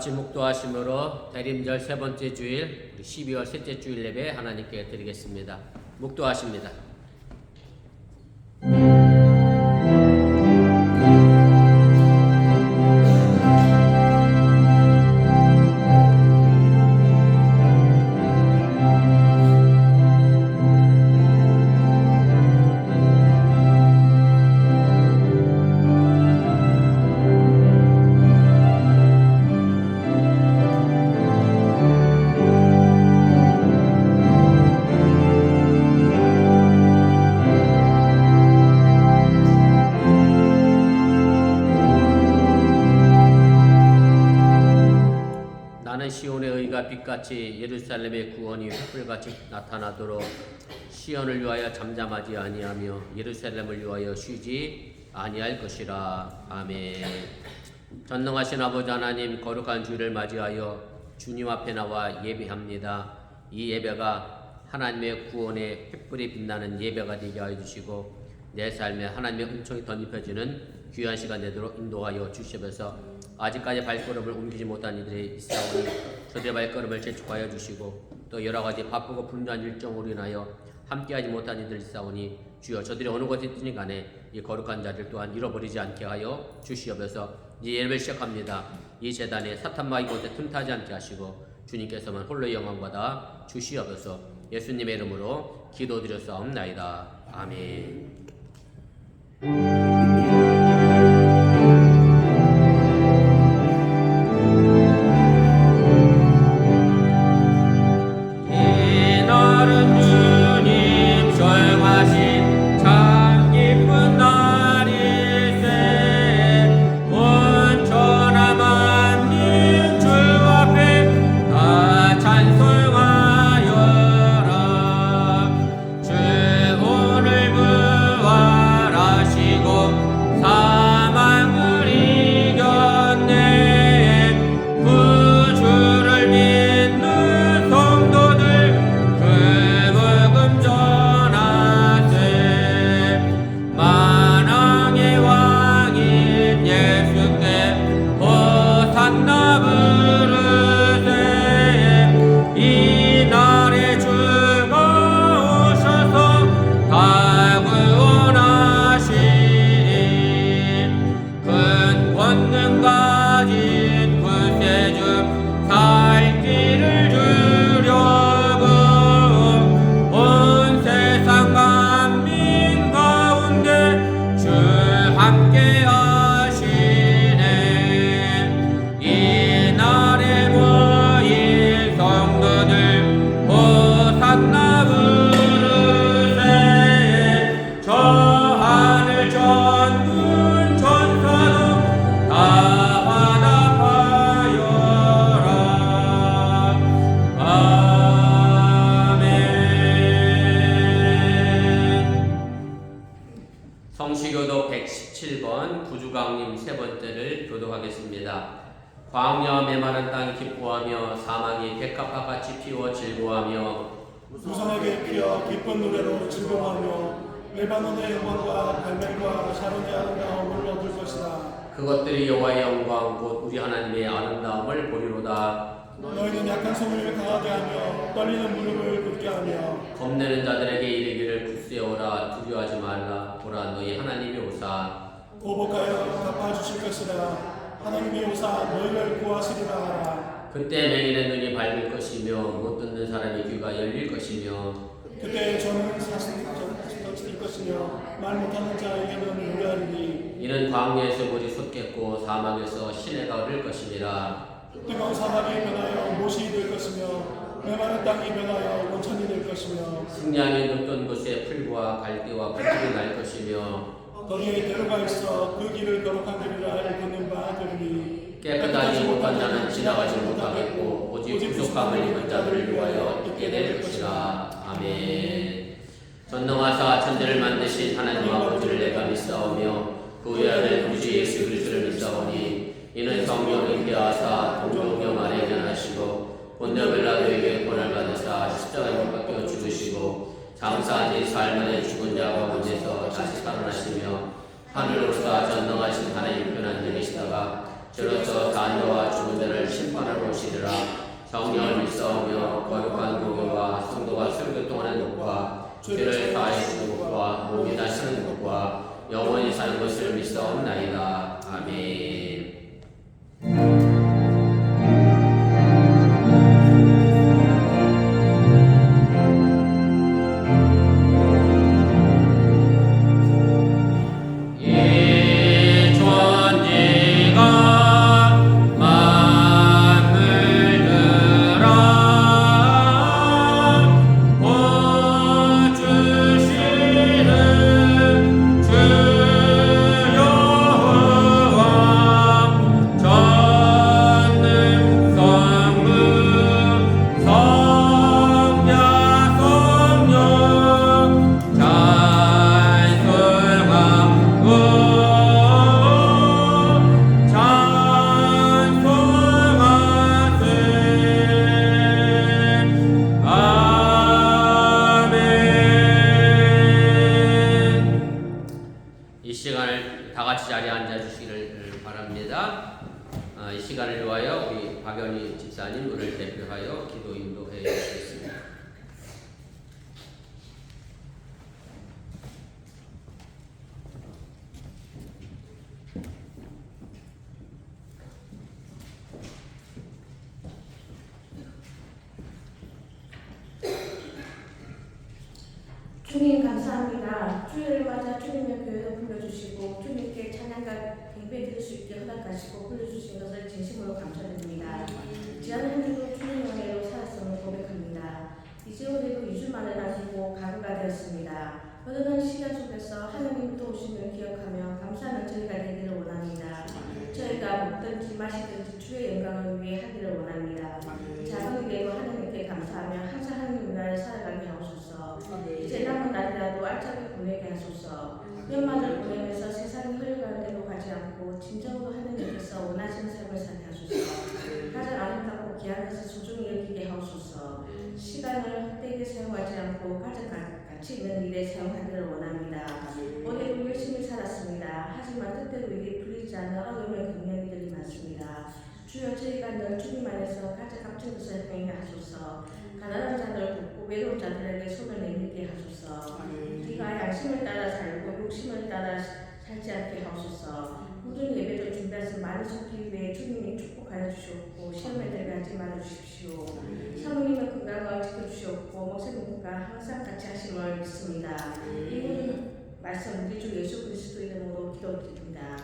같이 묵도하심으로 대림절 세 번째 주일, 우리 12월 셋째 주일 예배 하나님께 드리겠습니다. 묵도하십니다. 시온의 의가 빛같이 예루살렘의 구원이 횃불같이 나타나도록 시온을 위하여 잠잠하지 아니하며 예루살렘을 위하여 쉬지 아니할 것이라. 아멘. 전능하신 아버지 하나님, 거룩한 주일을 맞이하여 주님 앞에 나와 예배합니다. 이 예배가 하나님의 구원의 횃불이 빛나는 예배가 되게 하여 주시고 내 삶에 하나님의 은총이 덧입혀지는 귀한 시간 되도록 인도하여 주시면서 아직까지 발걸음을 옮기지 못한 이들이 있사오니 저들의 발걸음을 재촉하여 주시고 또 여러가지 바쁘고 분주한 일정으로 인하여 함께하지 못한 이들이 있사오니 주여 저들이 어느 곳에 있든지 간에 이 거룩한 자들 또한 잃어버리지 않게 하여 주시옵소서. 이제 예배를 시작합니다. 이 제단에 사탄마귀 곳에 틈타지 않게 하시고 주님께서만 홀로 영광 받아 주시옵소서. 예수님의 이름으로 기도드렸사옵나이다. 아멘. 성시교독 117번 구주강림 세 번째를 교독하겠습니다. 광야 메마른 땅이 기뻐하며 사막이 백합화같이 피워 즐거워하며 우선하게 피어 기쁜 노래로 즐거워하며 레바논의 영광과 갈멜과 샤론의 아름다움을 얻을 것이다. 그것들이 여호와의 영광 곧 우리 하나님의 아름다움을 보리로다. 너희는 약한 손을 강하게 하며 떨리는 무릎을 굳게 하며 겁내는 자들에게 이르기를 굳세어라 두려워하지 말라. 보라 너희 하나님이 오사 보복하여 갚아주실 것이라. 하나님이 오사 너희를 구하시리라 하라. 그때 맹인의 눈이 밝을 것이며 못 듣는 사람의 귀가 열릴 것이며 그때 저는 사실 질 것이며 말 못하는 자에게는 노래하리니 이는 광야에서 물이 솟겠고 사막에서 시내가 흐를 것이니라. 뜨거운 사막이 변하여 못이 될 것이며 메마른 땅이 변하여 원천이 될 것이며 승냥이 눕던 곳에 풀과 갈대와 풀들이 날 것이며 거기에 데려가 있어 그 길을 거룩한 길이라 일컫는 바 되리니 깨끗하지 못한 자는 지나가지 못하겠고 오직 부족함을 입은 자들을 위하여 있게 될 것이라. 아멘. 전능하사 천지를 만드신 하나님 아버지를 내가 믿사오며 그 외아들 구주 예수 그리스도를 믿사오니 이는 성령을 인도하사 동정녀 마리아에 견하시고 본디오 빌라도에게 고난을 받으사 십자가에 못 박혀 죽으시고 장사한 지 사흘 만에 죽은 자 가운데서 다시 살아나시며 하늘로서 전능하신 하나님 편한 일이시다가 저로서 산자와 죽은 자를 심판하러 오시리라. 성령을 믿사오며 거룩한 교회와 성도가 설교통하는 것과 죄를 다하여 주는 것과 몸이 다시는 것과 영원히 사는 것을 믿사옵나이다. 아멘. 이 시간을 다 같이 자리에 앉아 주시기를 바랍니다. 이 시간을 위하여 우리 박연희 집사님 오늘 대표하여 기도 인도해 주시겠습니다. 주님 감사합니다. 주일을 맞아 주님의 교회도 불러주시고 주님께 찬양과 경배 드릴 수 있게 허락하시고 불러주신 것을 진심으로 감사드립니다. 지난 한 주도 주님 은혜로 살았음을 고백합니다. 이제 우리도 2주 만에 남기고 가루가 되었습니다. 흐르는 시간 속에서 하나님 도우심을 기억하며 감사하는 저희가 되기를 원합니다. 저희가 먹든지 마시든지 주의 영광을 위해 하기를 원합니다. 작은 일에도 하나님께 감사하며 항상 하나님 나라를 살아가게 하옵소서. 이제 남은 날이라도 알차게 보내게 하소서. 연말을 보내면서 세상이 흘러가는 대로 가지 않고 진정으로 하나님께서 원하시는 삶을 살게 하소서. 가장 아름답고 귀한 것을 소중히 여기게 하옵소서. 시간을 헛되게 사용하지 않고 가장 가치 있는 일에 사용하기를 원합니다. 올해도 열심히 살았습니다. 하지만 뜻대로 일이 풀리지 않아 어려움을 겪는 이들이 많습니다. 주여 저희가 늘 주님 안에서 가장 값진 것을 행하게 하소서. 가난한 자들 돕고 외로운 자들에게 손을 내밀게 하소서. 우리가 양심을 따라 살고 욕심을 따라 살지 않게 하소서. 모든 예배를 준비해서 많이 속기 위해 주님이 축복하여 주시옵고 시험에 들어가지 말아 주십시오. 사모님의 건강을 지켜주시옵고 목사님과 항상 같이 하심을 믿습니다. 이 모든 말씀 우리 주 예수 그리스도 이름으로 기도드립니다.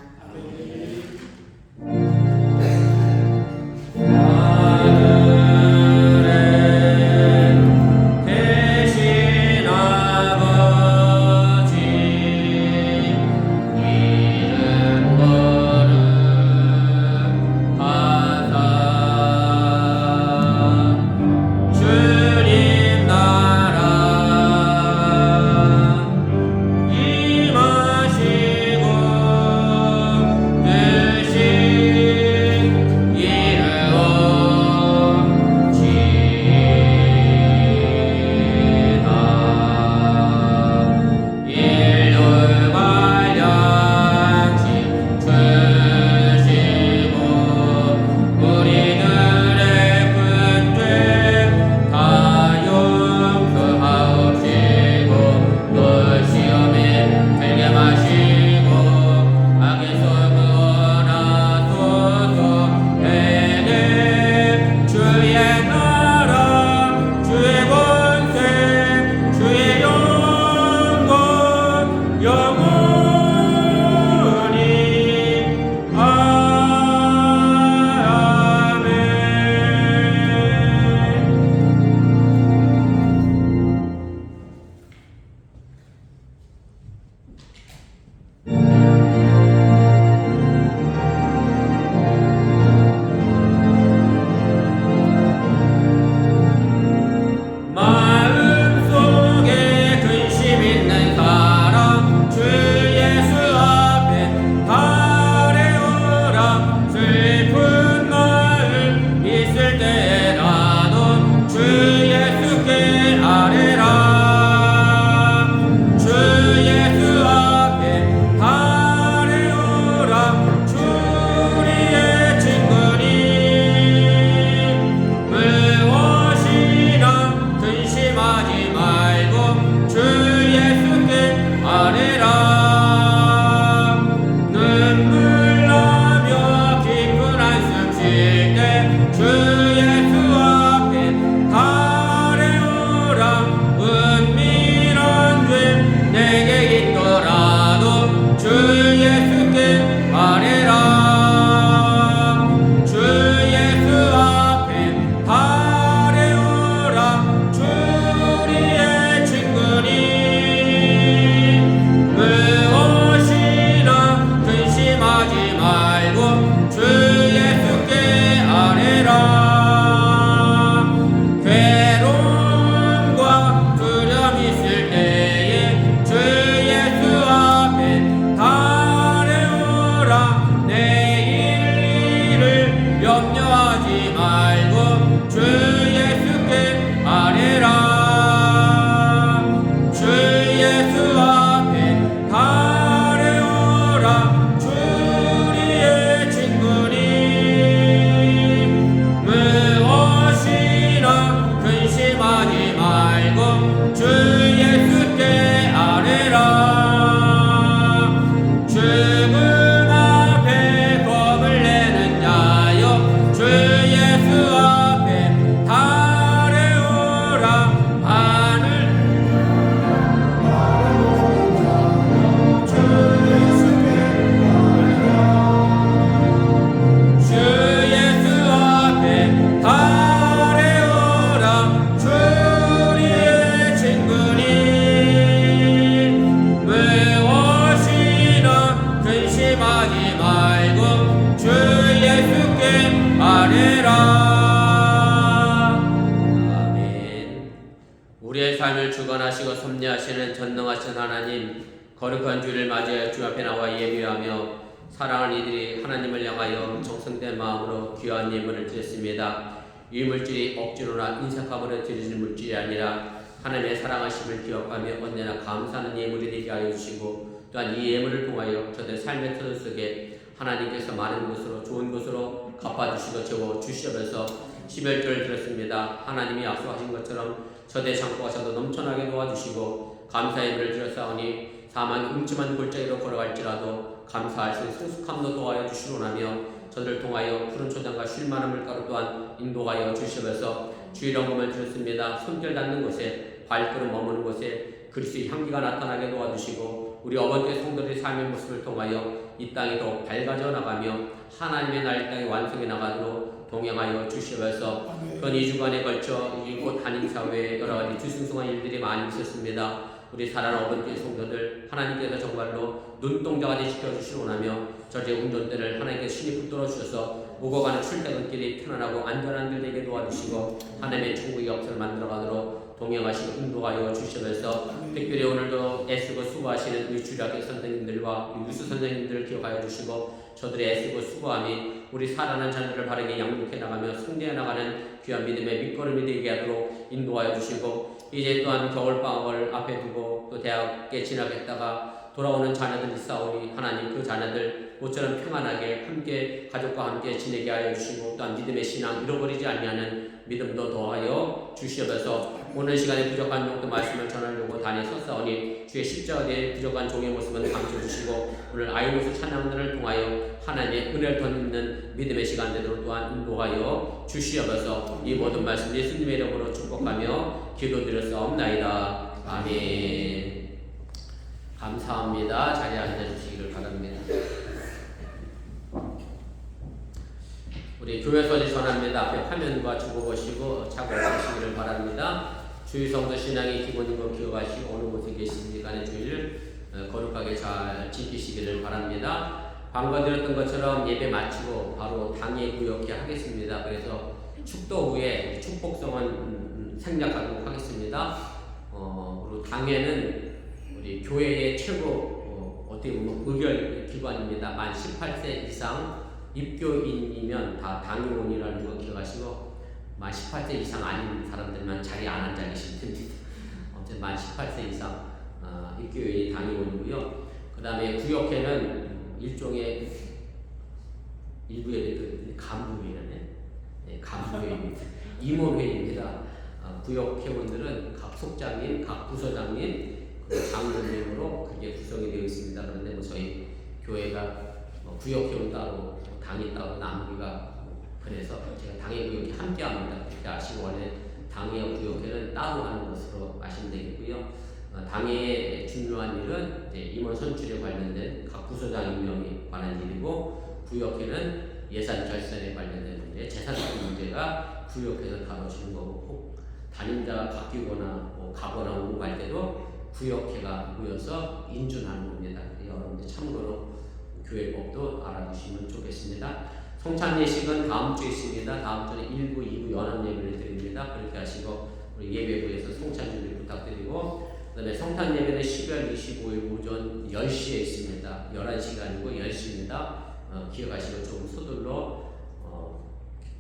임하시고 위대하시고 섭리하시는 전능하신 하나님, 거룩한 주일을 맞이하여 주 앞에 나와 예배하며 사랑하는 이들이 하나님을 향하여 정성된 마음으로 귀한 예물을 드렸습니다. 이 물질이 억지로나 인색함으로 드리는 물질이 아니라 하나님의 사랑하심을 기억하며 언제나 감사하는 예물이 되게 하여 주시고, 또한 이 예물을 통하여 저들 삶의 터전 속에 하나님께서 많은 것으로 좋은 것으로 갚아주시고 채워주시면서 11조를 드렸습니다. 하나님이 약속하신 것처럼 저대 창고가 저도 넘쳐나게 도와주시고 감사의 예물을 드렸사오니 사망 음침한 골짜기로 걸어갈지라도 감사할 수 있는 성숙함도 도와여 주시오나며 저들을 통하여 푸른 초장과 쉴만한 물가로 또한 인도하여 주시면서 주일 헌금을 드렸습니다. 손길 닿는 곳에 발걸음 머무는 곳에 그리스도의 향기가 나타나게 도와주시고 우리 어머니의 성도들의 삶의 모습을 통하여 이 땅이 더욱 밝아져 나가며 하나님의 날 땅이 완성해 나가도록 동행하여 주시면서 그 2주간에 걸쳐 이곳 한인사회에 여러 가지 뒤숭숭한 일들이 많이 있었습니다. 우리 사랑하는 어머니의 성도들 하나님께서 정말로 눈동자같이 지켜주시오나며 저의 운전대를 하나님께 신이 붙들어 주셔서 오고 가는 출퇴근길이 편안하고 안전한 길 되게 도와주시고 하나님의 천국의 역사를 만들어가도록 동행하시고 인도하여 주시면서 특별히 오늘도 애쓰고 수고하시는 우리 주일학교 선생님들과 유수 선생님들을 기억하여 주시고 저들의 애쓰고 수고함이 우리 살아난 자녀를 바르게 양육해 나가며 승리해 나가는 귀한 믿음의 밑거름이 되게 하도록 인도하여 주시고 이제 또한 겨울방학을 앞에 두고 또 대학에 진학했다가 돌아오는 자녀들이 있사오니 하나님 그 자녀들 모처럼 평안하게 함께 가족과 함께 지내게 하여 주시고 또한 믿음의 신앙 잃어버리지 아니하는 믿음도 더하여 주시옵소서. 오늘 시간에 부족한 용도 말씀을 전하려고 단에 섰사오니 주의 십자가에 부족한 종의 모습은 감춰주시고 오늘 아이노스 찬양들을 통하여 하나님의 은혜를 더 있는 믿음의 시간 되도록 또한 인도하여 주시옵소서. 이 모든 말씀 예수님의 이름으로 축복하며 기도드렸사옵나이다. 아멘. 감사합니다. 자리에 앉아주시기를 바랍니다. 우리 교회 소식 전합니다. 앞에 화면과 주고 보시고 착오하시기를 바랍니다. 주의 성도 신앙의 기본인 것 기억하시고 어느 곳에 계신지 간의 주의를 거룩하게 잘 지키시기를 바랍니다. 방금 드렸던 것처럼 예배 마치고 바로 당회 구역회 하겠습니다. 그래서 축도 후에 축복성은 생략하도록 하겠습니다. 그리고 당회는 우리 교회의 최고 어떻게 보면 의결 기관입니다. 만 18세 이상 입교인이면 다 당회원이라는 거 기억하시고 만 18세 이상 아닌 사람들만 자리에 안 앉아 계시면 됩니다. 아무튼 만 18세 이상 입교인이 당회원이고요. 그 다음에 구역회는 일종의 일부에 간부회라네. 네, 간부회입니다. 임원회입니다. 구역회원들은 각 속장님, 각 부서장님, 장로님으로 그게 구성이 되어 있습니다. 그런데 뭐 저희 교회가 구역회원 따로, 당이 따로 나누기가 그래서 제가 당회 구역이 함께합니다. 그렇게 아시고 원래 당회와 구역회는 따로 하는 것으로 아시면 되겠고요. 당회의 중요한 일은 이제 임원 선출에 관련된 각 부서장 임명에 관한 일이고 구역회는 예산 결산에 관련된 문제, 재산권 문제가 구역회에서 다뤄지는 거고 꼭 담임자가 바뀌거나 뭐 가거나 오고 갈 때도 구역회가 모여서 인준하는 겁니다. 여러분들 참고로 교회법도 알아두시면 좋겠습니다. 성찬 예식은 다음 주에 있습니다. 다음 주는 1부, 2부 연합 예배를 드립니다. 그렇게 하시고 우리 예배부에서 성찬 준비 부탁드리고 그 다음에 성탄 예배는 12월 25일 오전 10시에 있습니다. 11시가 아니고 10시입니다. 기억하시고 좀 서둘러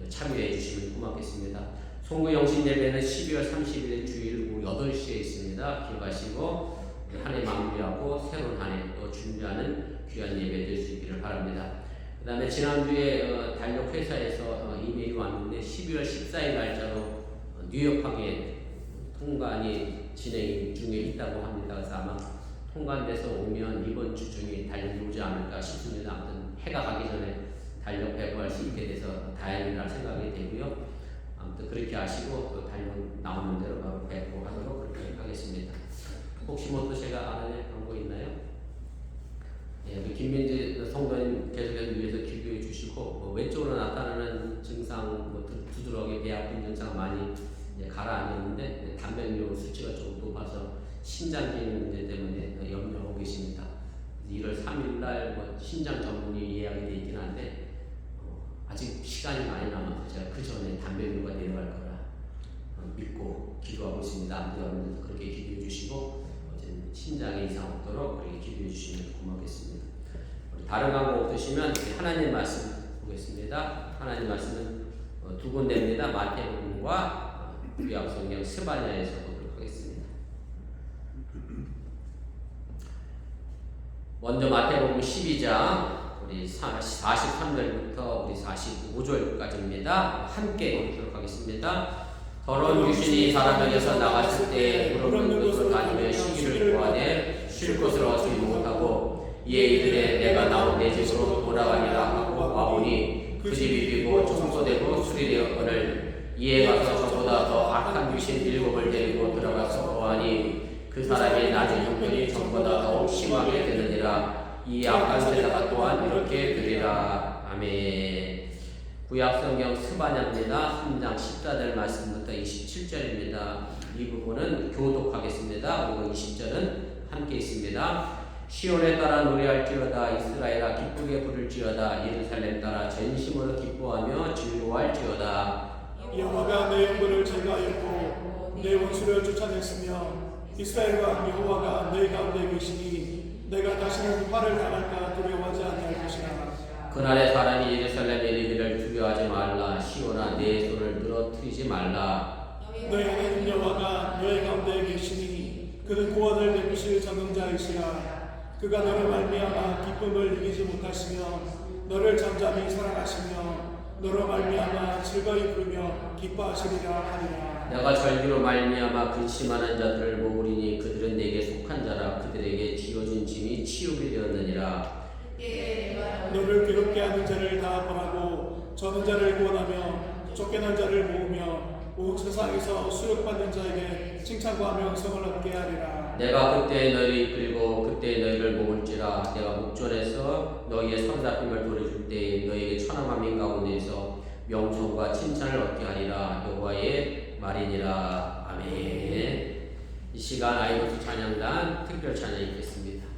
참여해 주시면 고맙겠습니다. 송구 영신 예배는 12월 30일 주일 오후 8시에 있습니다. 기억하시고 한 해 마무리하고 새로운 한 해 또 준비하는 귀한 예배 될 수 있기를 바랍니다. 그 다음에 지난주에 달력 회사에서 이메일이 왔는데 12월 14일 날짜로 뉴욕항에 통관이 진행 중에 있다고 합니다. 그래서 아마 통관돼서 오면 이번 주 중에 달력이 오지 않을까 싶습니다. 아무튼 해가 가기 전에 달력 배부할 수 있게 돼서 다행이라 생각이 되고요. 아무튼 그렇게 하시고 또 달력 나오는 대로 바로 배부하도록 그렇게 하겠습니다. 혹시 뭐 또 제가 아는 광고 있나요? 네, 김민지 성도님 계속해서 위해서 기도해 주시고 왼쪽으로 나타나는 증상, 두드러기, 배 아픈 증상 많이 가라앉았는데 단백뇨 수치가 조금 높아서 신장 기능 문제 때문에 염려하고 계십니다. 1월 3일날 신장 전문의 예약이 되어 있긴 한데 아직 시간이 많이 남아서 제가 그 전에 단백뇨가 내려갈 거라 믿고 기도하고 있습니다. 아무튼 여러분들도 그렇게 기도해 주시고 먹도록 우리 기도해 주시면 고맙겠습니다. 우리 다른 광고 없으시면 하나님 말씀 보겠습니다. 하나님 말씀은 두 군데입니다. 마태복음과 구약성경 스바냐에서 보도록 하겠습니다. 먼저 마태복음 12장 우리 43절부터 우리 45절까지입니다. 함께 보도록 하겠습니다. 더러운 귀신이 사람에게서 나갔을 때 무릎 곳으로 다니며 시기를 구하되 쉴 곳을 얻지 못하고 이에 이르되 내가 나온 내 집으로 돌아가니라 하고 와보니 그 집이 비고 청소되고 수리되었거늘 이에 가서 저보다 더 악한 귀신 7을 데리고 들어가서 거하니 그 사람의 낮은 형편이 전보다 더욱 심하게 되느니라. 이 악한 세자가 또한 이렇게 되리라. 아멘. 구약성경 스바냐입니다. 3장 14절 말씀부터 27절입니다. 이 부분은 교독하겠습니다. 그리고 20절은 함께 있습니다. 시온에 따라 노래할지어다. 이스라엘아 기쁘게 부를지어다. 예루살렘 따라 전심으로 기뻐하며 즐거워할지어다. 여호와가 내 영혼을 제거하였고 내 원수를 쫓아냈으며 이스라엘과 여호와가 내 가운데 계시니 내가 다시는 화를 당할까 두려워하지 아니할 것이라. 그날에 사람이 예루살렘에 이르기를 두려워하지 말라. 시온아 내 손을 늘어뜨리지 말라. 너희 하나님 여호와가 너희 가운데 계시니 그는 구원을 베푸실 전능자이시라. 그가 너를 말미암아 기쁨을 이기지 못하시며 너를 잠잠히 사랑하시며 너로 말미암아 즐거이 부르며 기뻐하시리라 하리라. 내가 절기로 말미암아 근심하는 자들을 모으리니 그들은 내게 속한 자라. 그들에게 지어진 짐이 치우게 되었느니라. 너를 괴롭게 하는 자를 다 벌하고 저는 자를 구원하며 쫓겨난 자를 모으며 온 세상에서 수욕받는 자에게 칭찬과 명성을 얻게 하리라. 내가 그때 너희를 이끌고 그때 너희를 모을지라. 내가 목전에서 너희의 사로잡힘을 돌려줄 때 너희에게 천하 만민 가운데에서 명성과 칭찬을 얻게 하리라. 여호와의 말이니라. 아멘. 이 시간 아이노스 찬양단 특별 찬양 있겠습니다.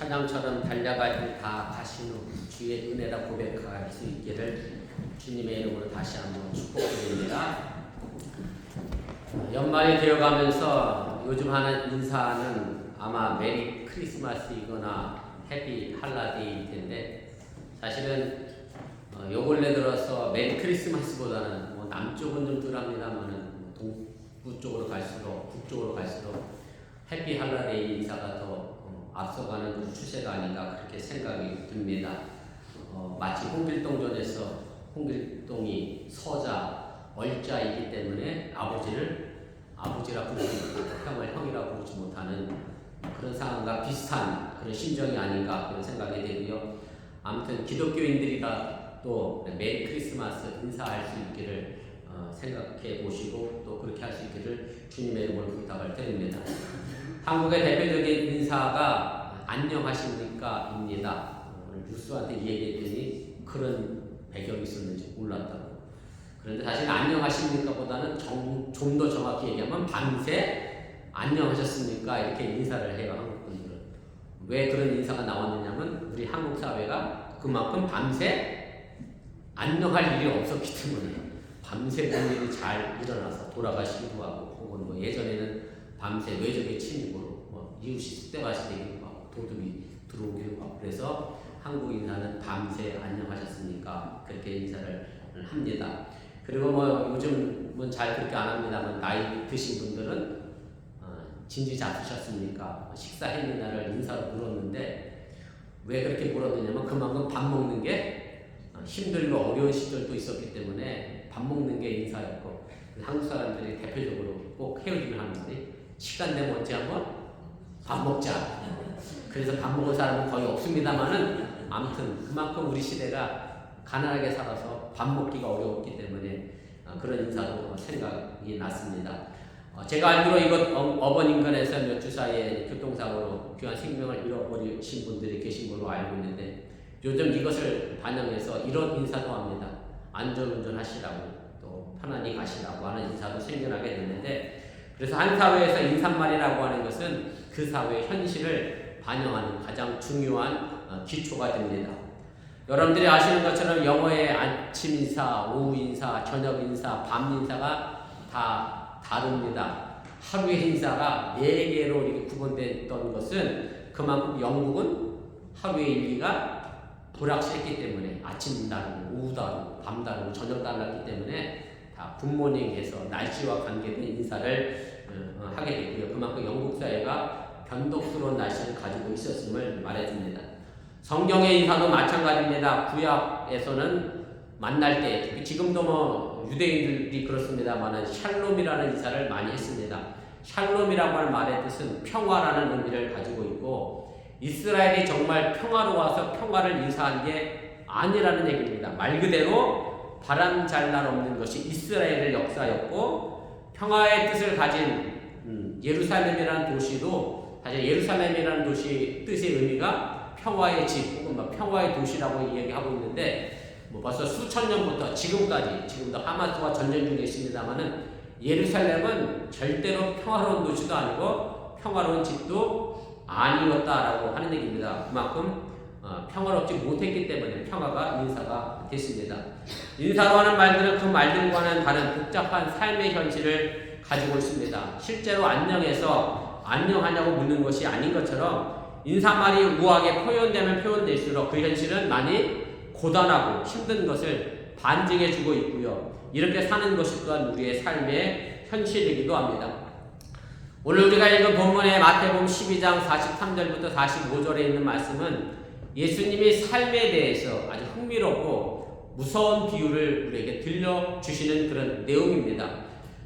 찬양처럼 달려가지고 다 가신 후 주의 은혜라 고백할 수 있기를 주님의 이름으로 다시 한번 축복드립니다. 연말이 되어가면서 요즘 하는 인사는 아마 메리 크리스마스이거나 해피 할라데이일 텐데, 사실은 요 근래 들어서 메리 크리스마스보다는 뭐 남쪽은 좀 덜합니다만은 동부 쪽으로 갈수록, 북쪽으로 갈수록 해피 할라데이 인사가 더 앞서가는 추세가 아닌가 그렇게 생각이 듭니다. 마치 홍길동전에서 홍길동이 서자, 얼자이기 때문에 아버지라 부르지 못하고 형을 형이라 부르지 못하는 그런 상황과 비슷한 그런 심정이 아닌가 그런 생각이 되고요. 아무튼 기독교인들이가 또 메리 크리스마스 인사할 수 있기를 생각해 보시고 또 그렇게 할 수 있기를 주님의 이름으로 부탁을 드립니다. 한국의 대표적인 인사가 안녕하십니까 입니다. 오늘 뉴스한테 얘기했더니 그런 배경이 있었는지 몰랐다고. 그런데 사실 안녕하십니까 보다는 좀 더 정확히 얘기하면 밤새 안녕하셨습니까 이렇게 인사를 해요. 한국 분들은. 왜 그런 인사가 나왔느냐면 우리 한국 사회가 그만큼 밤새 안녕할 일이 없었기 때문에 밤새 그런 일이 잘 일어나서 돌아가시기도 하고, 혹은 뭐 예전에는 밤새 외적의 침입으로 뭐 이웃이 쑥대밭이 되기도 하고 도둑이 들어오기도 하고, 그래서 한국 인사는 밤새 안녕하셨습니까 그렇게 인사를 합니다. 그리고 뭐 요즘은 잘 그렇게 안 합니다만 나이 드신 분들은 진지 잡수셨습니까? 식사했느냐를 인사로 물었는데, 왜 그렇게 물었느냐면 그만큼 밥 먹는 게 힘들고 어려운 시절도 있었기 때문에 밥 먹는 게 인사였고, 한국 사람들이 대표적으로 꼭 헤어지면 하는데 시간 내면 언제 한번 밥 먹자. 그래서 밥 먹을 사람은 거의 없습니다만은 아무튼 그만큼 우리 시대가 가난하게 살아서 밥 먹기가 어려웠기 때문에 그런 인사도 생각이 났습니다. 제가 알기로 이곳 어버인근에서 몇 주 사이에 교통사고로 귀한 생명을 잃어버리신 분들이 계신 걸로 알고 있는데, 요즘 이것을 반영해서 이런 인사도 합니다. 안전운전 하시라고, 또 편안히 가시라고 하는 인사도 생겨나게 됐는데, 그래서 한 사회에서 인사말이라고 하는 것은 그 사회의 현실을 반영하는 가장 중요한 기초가 됩니다. 여러분들이 아시는 것처럼 영어의 아침 인사, 오후 인사, 저녁 인사, 밤 인사가 다 다릅니다. 하루의 인사가 4개로 이렇게 구분됐던 것은 그만큼 영국은 하루의 일기가 불확실했기 때문에 아침 다르고 오후 다르고 밤 다르고 저녁 달랐기 때문에 다 굿모닝해서 날씨와 관계된 인사를 하게 됐고요. 그만큼 영국 사회가 변덕스러운 날씨를 가지고 있었음을 말해줍니다. 성경의 인사도 마찬가지입니다. 구약에서는 만날 때, 지금도 뭐 유대인들이 그렇습니다만 샬롬이라는 인사를 많이 했습니다. 샬롬이라고 하는 말의 뜻은 평화라는 의미를 가지고 있고, 이스라엘이 정말 평화로워서 평화를 인사한 게 아니라는 얘기입니다. 말 그대로 바람 잘 날 없는 것이 이스라엘의 역사였고, 평화의 뜻을 가진 예루살렘이라는 도시도, 사실 예루살렘이라는 도시 뜻의 의미가 평화의 집 혹은 평화의 도시라고 이야기하고 있는데, 뭐 벌써 수천 년부터 지금도 하마스와 전쟁 중에 있습니다만은 예루살렘은 절대로 평화로운 도시도 아니고 평화로운 집도 아니었다라고 하는 얘기입니다. 그만큼 평화롭지 못했기 때문에 평화가 인사가 됐습니다. 인사로 하는 말들은 그 말들과는 다른 복잡한 삶의 현실을 가지고 있습니다. 실제로 안녕해서 안녕하냐고 묻는 것이 아닌 것처럼 인사말이 우아하게 표현되면 표현될수록 그 현실은 많이 고단하고 힘든 것을 반증해주고 있고요. 이렇게 사는 것이 또한 우리의 삶의 현실이기도 합니다. 오늘 우리가 읽은 본문의 마태복음 12장 43절부터 45절에 있는 말씀은 예수님이 삶에 대해서 아주 흥미롭고 무서운 비유를 우리에게 들려주시는 그런 내용입니다.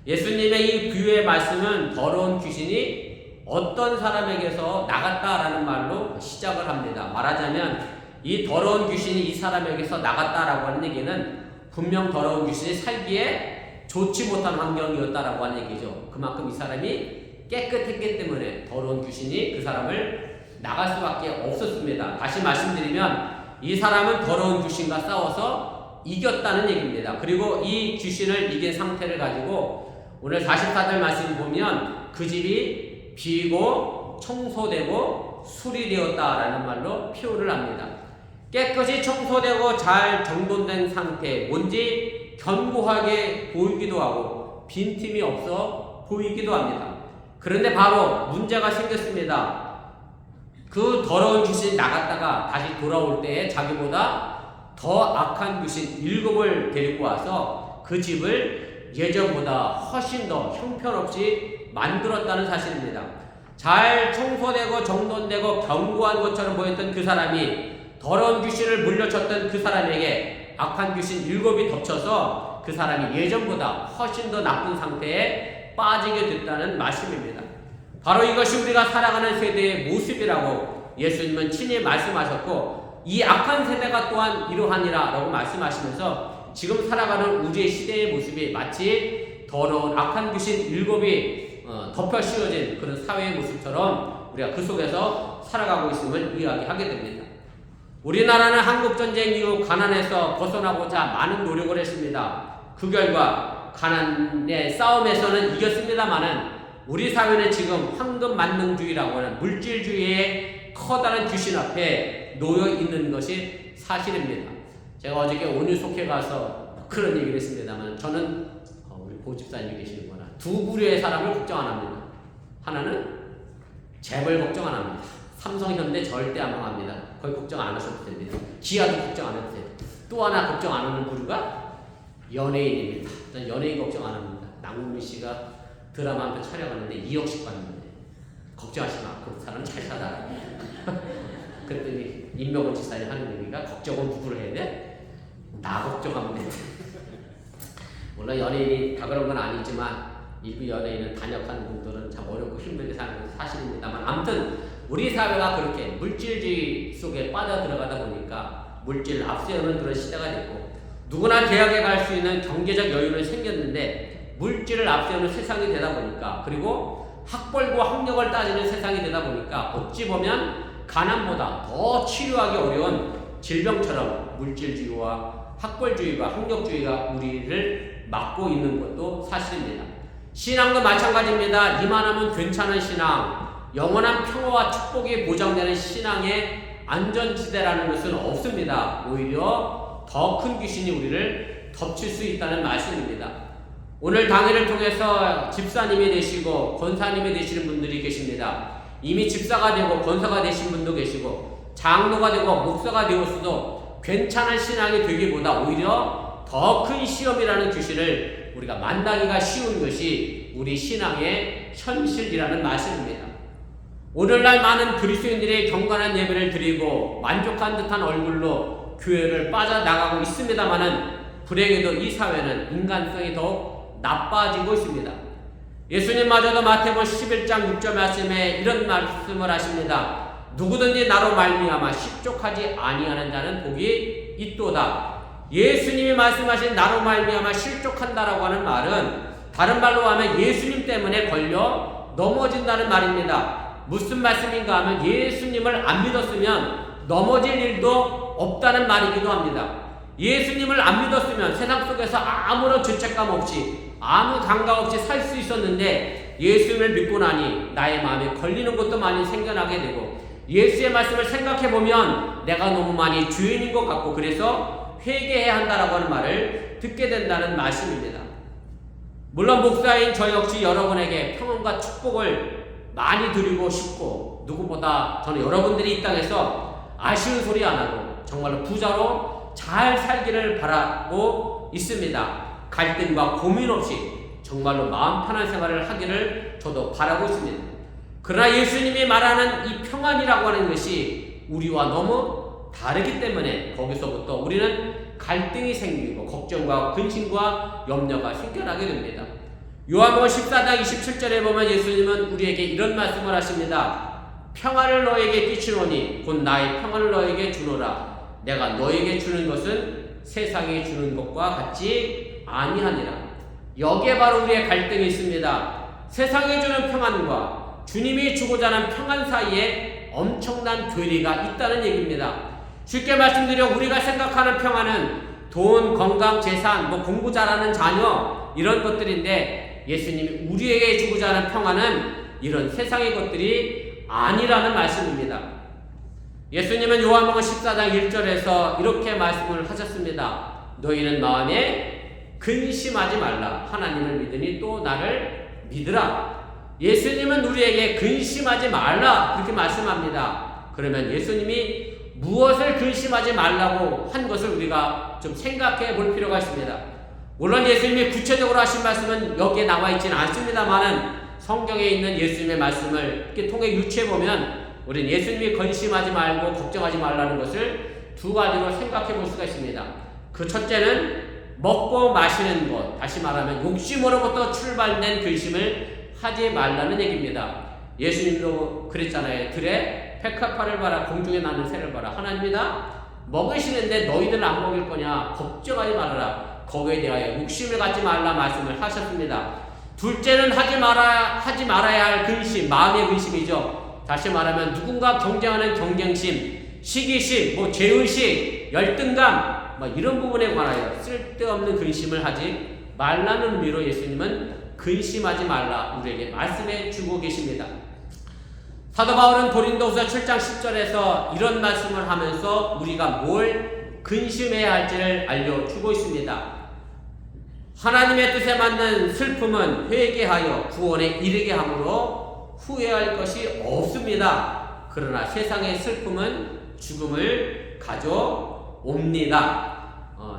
예수님의 이 비유의 말씀은 더러운 귀신이 어떤 사람에게서 나갔다라는 말로 시작을 합니다. 말하자면 이 더러운 귀신이 이 사람에게서 나갔다라고 하는 얘기는 분명 더러운 귀신이 살기에 좋지 못한 환경이었다라고 하는 얘기죠. 그만큼 이 사람이 깨끗했기 때문에 더러운 귀신이 그 사람을 나갈 수밖에 없었습니다. 다시 말씀드리면 이 사람은 더러운 귀신과 싸워서 이겼다는 얘기입니다. 그리고 이 귀신을 이긴 상태를 가지고 오늘 44절 말씀 보면 그 집이 비고 청소되고 수리되었다라는 말로 표현을 합니다. 깨끗이 청소되고 잘 정돈된 상태, 뭔지 견고하게 보이기도 하고 빈틈이 없어 보이기도 합니다. 그런데 바로 문제가 생겼습니다. 그 더러운 귀신이 나갔다가 다시 돌아올 때에 자기보다 더 악한 귀신 7을 데리고 와서 그 집을 예전보다 훨씬 더 형편없이 만들었다는 사실입니다. 잘 청소되고 정돈되고 견고한 것처럼 보였던 그 사람이 더러운 귀신을 물려쳤던 그 사람에게 악한 귀신 7이 덮쳐서 그 사람이 예전보다 훨씬 더 나쁜 상태에 빠지게 됐다는 말씀입니다. 바로 이것이 우리가 살아가는 세대의 모습이라고 예수님은 친히 말씀하셨고, 이 악한 세대가 또한 이러하니라 라고 말씀하시면서 지금 살아가는 우리의 시대의 모습이 마치 더러운 악한 귀신 7이 덮여 씌워진 그런 사회의 모습처럼 우리가 그 속에서 살아가고 있음을 이야기하게 됩니다. 우리나라는 한국전쟁 이후 가난에서 벗어나고자 많은 노력을 했습니다. 그 결과 가난의 싸움에서는 이겼습니다마는 우리 사회는 지금 황금만능주의라고 하는 물질주의의 커다란 귀신 앞에 놓여 있는 것이 사실입니다. 제가 어저께 온유속회 가서 그런 얘기를 했습니다만, 저는 우리 보집사님이 계시는구나, 두 부류의 사람을 걱정 안 합니다. 하나는 재벌 걱정 안 합니다. 삼성, 현대 절대 안 망합니다. 거의 걱정 안 하셔도 됩니다. 기아도 걱정 안 해도 돼요. 또 하나 걱정 안 하는 부류가 연예인입니다. 전 연예인 걱정 안 합니다. 남궁민 씨가 드라마 한 편 촬영하는데 2억씩 받는데 걱정하지 마. 그 사람은 잘 살아. 그랬더니 임명원 지사님 하는 얘기가, 걱정은 누구를 해야 돼? 나 걱정하면 돼. 물론 연예인이 다 그런 건 아니지만 일부 연예인은 단역하는 분들은 참 어렵고 힘들게 사는 것은 사실입니다만, 아무튼 우리 사회가 그렇게 물질주의 속에 빠져 들어가다 보니까 물질을 앞세우는 그런 시대가 됐고, 누구나 대학에 갈 수 있는 경제적 여유는 생겼는데 물질을 앞세우는 세상이 되다 보니까, 그리고 학벌과 학력을 따지는 세상이 되다 보니까 어찌 보면 가난보다 더 치료하기 어려운 질병처럼 물질주의와 학벌주의와 학력주의가 우리를 막고 있는 것도 사실입니다. 신앙도 마찬가지입니다. 이만하면 괜찮은 신앙, 영원한 평화와 축복이 보장되는 신앙의 안전지대라는 것은 없습니다. 오히려 더 큰 귀신이 우리를 덮칠 수 있다는 말씀입니다. 오늘 강의를 통해서 집사님이 되시고 권사님이 되시는 분들이 계십니다. 이미 집사가 되고 권사가 되신 분도 계시고 장로가 되고 목사가 되었어도 괜찮은 신앙이 되기보다 오히려 더 큰 시험이라는 귀신을 우리가 만나기가 쉬운 것이 우리 신앙의 현실이라는 말씀입니다. 오늘날 많은 그리스도인들이 경건한 예배를 드리고 만족한 듯한 얼굴로 교회를 빠져나가고 있습니다마는, 불행히도 이 사회는 인간성이 더욱 나빠지고 있습니다. 예수님마저도 마태복음 11장 6절 말씀에 이런 말씀을 하십니다. 누구든지 나로 말미암아 실족하지 아니하는 자는 복이 있도다. 예수님이 말씀하신 나로 말미암아 실족한다라고 하는 말은 다른 말로 하면 예수님 때문에 걸려 넘어진다는 말입니다. 무슨 말씀인가 하면 예수님을 안 믿었으면 넘어질 일도 없다는 말이기도 합니다. 예수님을 안 믿었으면 세상 속에서 아무런 죄책감 없이 아무 감각 없이 살 수 있었는데, 예수님을 믿고 나니 나의 마음에 걸리는 것도 많이 생겨나게 되고, 예수의 말씀을 생각해보면 내가 너무 많이 죄인인 것 같고, 그래서 회개해야 한다라고 하는 말을 듣게 된다는 말씀입니다. 물론 목사인 저 역시 여러분에게 평안과 축복을 많이 드리고 싶고, 누구보다 저는 여러분들이 이 땅에서 아쉬운 소리 안 하고 정말로 부자로 잘 살기를 바라고 있습니다. 갈등과 고민 없이 정말로 마음 편한 생활을 하기를 저도 바라고 있습니다. 그러나 예수님이 말하는 이 평안이라고 하는 것이 우리와 너무 다르기 때문에 거기서부터 우리는 갈등이 생기고 걱정과 근심과 염려가 생겨나게 됩니다. 요한복음 14장 27절에 보면 예수님은 우리에게 이런 말씀을 하십니다. 평안을 너에게 끼치노니 곧 나의 평안을 너에게 주노라. 내가 너에게 주는 것은 세상에 주는 것과 같지 아니하니라. 여기에 바로 우리의 갈등이 있습니다. 세상에 주는 평안과 주님이 주고자 하는 평안 사이에 엄청난 괴리가 있다는 얘기입니다. 쉽게 말씀드려 우리가 생각하는 평안은 돈, 건강, 재산, 공부 잘하는 자녀 이런 것들인데, 예수님이 우리에게 주고자 하는 평안은 이런 세상의 것들이 아니라는 말씀입니다. 예수님은 요한복음 14장 1절에서 이렇게 말씀을 하셨습니다. 너희는 마음에 근심하지 말라. 하나님을 믿으니 또 나를 믿으라. 예수님은 우리에게 근심하지 말라 그렇게 말씀합니다. 그러면 예수님이 무엇을 근심하지 말라고 한 것을 우리가 좀 생각해 볼 필요가 있습니다. 물론 예수님이 구체적으로 하신 말씀은 여기에 나와 있지는 않습니다만은 성경에 있는 예수님의 말씀을 이렇게 통해 유추해 보면 우리는 예수님이 근심하지 말고 걱정하지 말라는 것을 두 가지로 생각해 볼 수가 있습니다. 그 첫째는 먹고 마시는 것, 다시 말하면 욕심으로부터 출발된 근심을 하지 말라는 얘기입니다. 예수님도 그랬잖아요. 들에 백합화를 봐라, 공중에 나는 새를 봐라. 하나님이다 먹으시는데 너희들은 안 먹일 거냐? 걱정하지 말아라. 거기에 대하여 욕심을 갖지 말라 말씀을 하셨습니다. 둘째는 하지 말아야 할 근심, 마음의 근심이죠. 다시 말하면 누군가 경쟁하는 경쟁심, 시기심, 죄의식, 열등감 이런 부분에 관하여 쓸데없는 근심을 하지 말라는 의미로 예수님은 근심하지 말라 우리에게 말씀해 주고 계십니다. 사도 바울은 고린도후서 7장 10절에서 이런 말씀을 하면서 우리가 뭘 근심해야 할지를 알려주고 있습니다. 하나님의 뜻에 맞는 슬픔은 회개하여 구원에 이르게 함으로 후회할 것이 없습니다. 그러나 세상의 슬픔은 죽음을 가져옵니다.